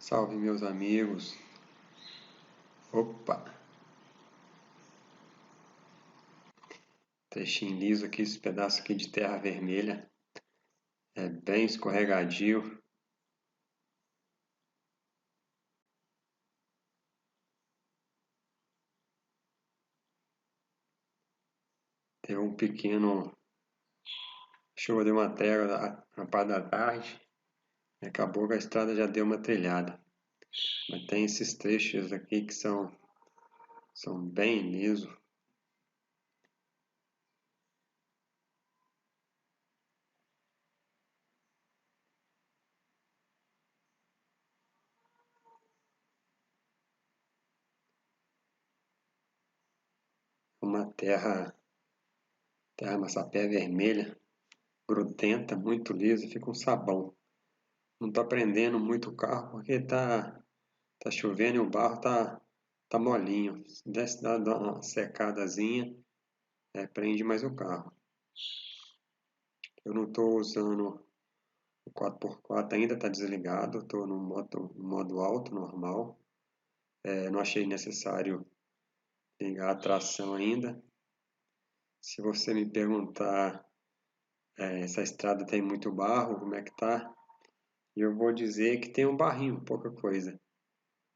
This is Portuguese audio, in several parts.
Salve, meus amigos. Opa! Trechinho liso aqui, esse pedaço aqui de terra vermelha. É bem escorregadio. Teve um pequeno chuva de uma trégua na parte da tarde. E acabou que a estrada já deu uma trilhada. Mas tem esses trechos aqui que são bem lisos. Uma terra massapé vermelha, grudenta, muito lisa, fica um sabão. Não está prendendo muito o carro porque tá chovendo e o barro tá molinho. Se desse dar uma secadazinha, prende mais o carro. Eu não estou usando o 4x4, ainda está desligado, estou no modo alto, normal. Não achei necessário ligar a tração ainda. Se você me perguntar se a estrada tem muito barro, como é que tá, eu vou dizer que tem um barrinho, pouca coisa.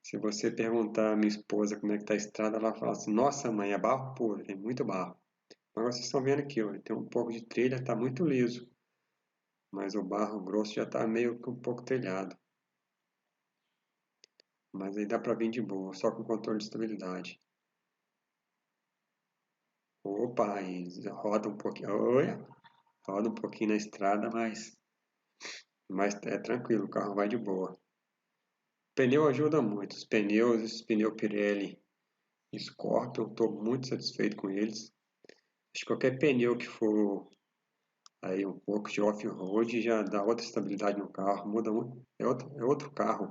Se você perguntar à minha esposa como é que tá a estrada, ela fala assim: nossa mãe, é barro puro, tem muito barro. Agora vocês estão vendo aqui, ó, tem um pouco de trilha, está muito liso, mas o barro grosso já está meio que um pouco trilhado. Mas aí dá para vir de boa, só com controle de estabilidade. Opa, aí roda um pouquinho, olha, roda um pouquinho na estrada, mas é tranquilo, o carro vai de boa. O pneu ajuda muito, os pneus, esses pneus Pirelli Scorpion, estou muito satisfeito com eles. Acho que qualquer pneu que for aí um pouco de off-road já dá outra estabilidade no carro, muda muito, é outro carro.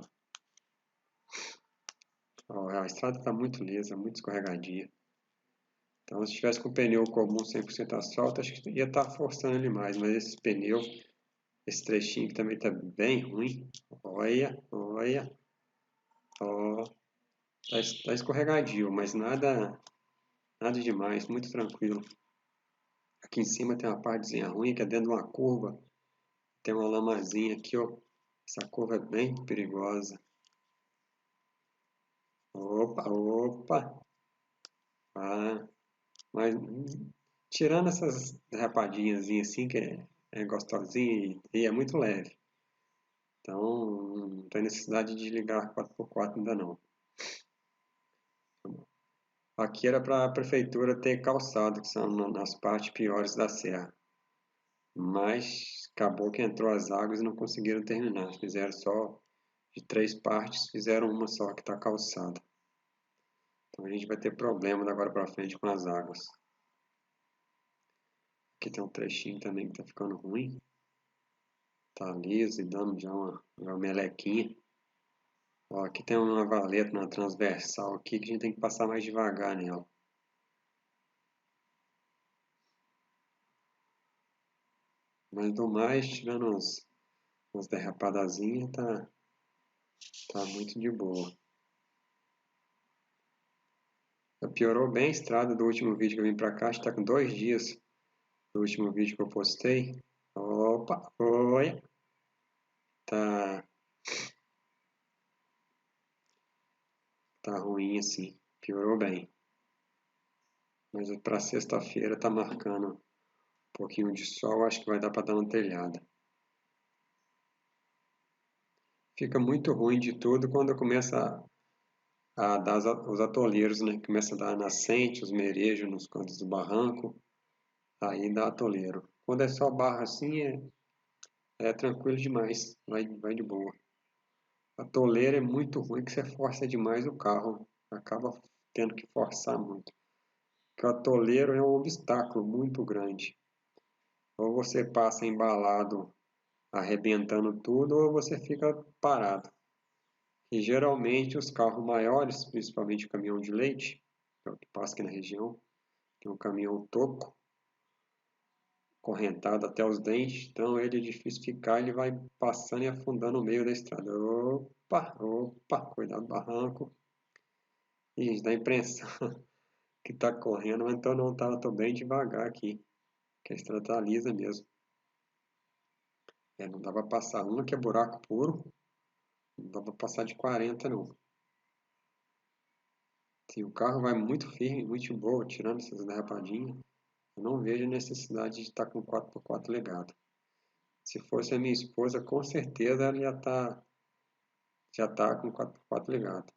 Ó, a estrada está muito lisa, muito escorregadia. Então, se tivesse com pneu comum 100% asfalto, acho que ia estar forçando ele mais, mas esse trechinho que também está bem ruim. Olha, olha, ó, tá escorregadio, mas nada demais, muito tranquilo. Aqui em cima tem uma partezinha ruim, que é dentro de uma curva, tem uma lamazinha aqui, ó. Essa curva é bem perigosa. Opa, opa, ah, mas tirando essas rapadinhas assim, que é gostosinha e é muito leve. Então, não tem necessidade de ligar 4x4 ainda não. Aqui era para a prefeitura ter calçado, que são nas partes piores da serra. Mas acabou que entrou as águas e não conseguiram terminar. Fizeram só de 3 partes, fizeram uma só que está calçada. Então a gente vai ter problema agora para frente com as águas. Aqui tem um trechinho também que está ficando ruim. Tá liso e dando já uma melequinha. Ó, aqui tem uma valeta na transversal aqui que a gente tem que passar mais devagar nela. Mas do mais, tirando umas derrapadazinhas, tá muito de boa. Piorou bem a estrada do último vídeo que eu vim pra cá, está com 2 dias do último vídeo que eu postei. Opa, olha, tá, tá ruim assim, piorou bem. Mas para sexta-feira tá marcando um pouquinho de sol, acho que vai dar para dar uma telhada. Fica muito ruim de tudo quando começa a dar os atoleiros, né? Começa a dar nascente, os merejos nos cantos do barranco, aí dá atoleiro. Quando é só barra assim, é tranquilo demais, vai de boa. Atoleiro é muito ruim que você força demais o carro, acaba tendo que forçar muito. Porque o atoleiro é um obstáculo muito grande. Ou você passa embalado, arrebentando tudo, ou você fica parado. E geralmente os carros maiores, principalmente o caminhão de leite, que é o que passa aqui na região, tem um caminhão toco. acorrentado até os dentes, então ele é difícil ficar, ele vai passando e afundando no meio da estrada. Opa, opa, cuidado do barranco. Isso dá a impressão que está correndo, mas então não tá, tô bem devagar aqui, que a estrada tá lisa mesmo. Não dá para passar uma que é buraco puro, não dá para passar de 40 não. Se o carro vai muito firme, muito de boa, tirando essas derrapadinhas, eu não vejo necessidade de estar com 4x4 ligado. Se fosse a minha esposa, com certeza ela já tá com 4x4 ligado.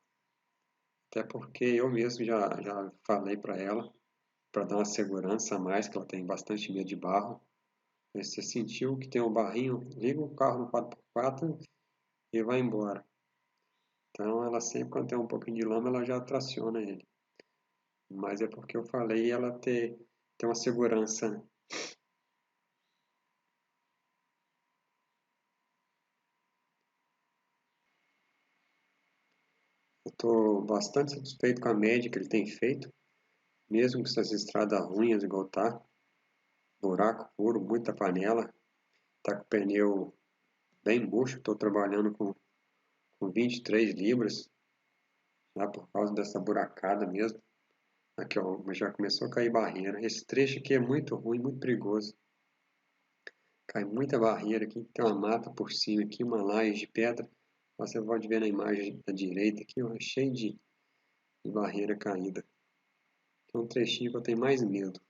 Até porque eu mesmo já falei para ela, para dar uma segurança a mais, que ela tem bastante medo de barro. Você sentiu que tem um barrinho, liga o carro no 4x4 e vai embora. Então ela sempre, quando tem um pouquinho de lama, ela já traciona ele. Mas é porque eu falei ela ter uma segurança, né? Eu estou bastante satisfeito com a média que ele tem feito, mesmo com essas estradas ruins igual tá, buraco puro, muita panela, tá com o pneu bem murcho, estou trabalhando com 23 libras, lá por causa dessa buracada mesmo. Aqui ó, já começou a cair barreira. Esse trecho aqui é muito ruim, muito perigoso. Cai muita barreira aqui, tem uma mata por cima aqui, uma laje de pedra. Você pode ver na imagem da direita aqui, ó, cheio de barreira caída. É um trechinho que eu tenho mais medo.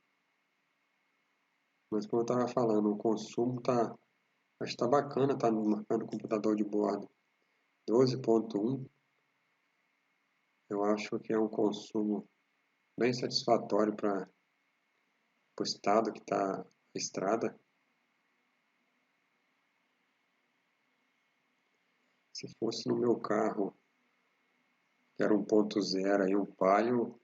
Mas como eu estava falando, o consumo acho que tá bacana, tá marcando o computador de bordo 12.1. Eu acho que é um consumo bem satisfatório para o estado que está a estrada. Se fosse no meu carro, que era 1.0 aí, um Palio,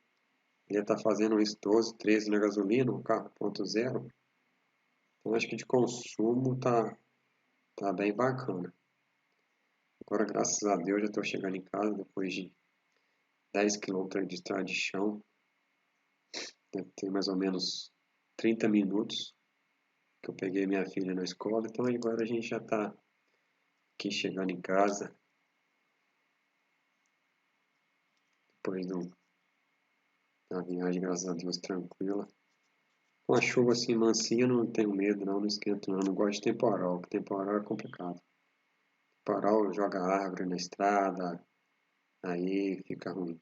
ele ia estar fazendo isso 12, 13 na gasolina, um carro 1.0. Então acho que de consumo tá bem bacana. Agora, graças a Deus, já estou chegando em casa depois de 10 quilômetros de estrada de chão. Deve ter mais ou menos 30 minutos que eu peguei minha filha na escola. Então agora a gente já está aqui chegando em casa, depois de uma viagem, graças a Deus, tranquila. Com a chuva assim mansinha, não tenho medo, não esquento não. Não gosto de temporal, porque temporal é complicado. Temporal joga árvore na estrada, aí fica ruim.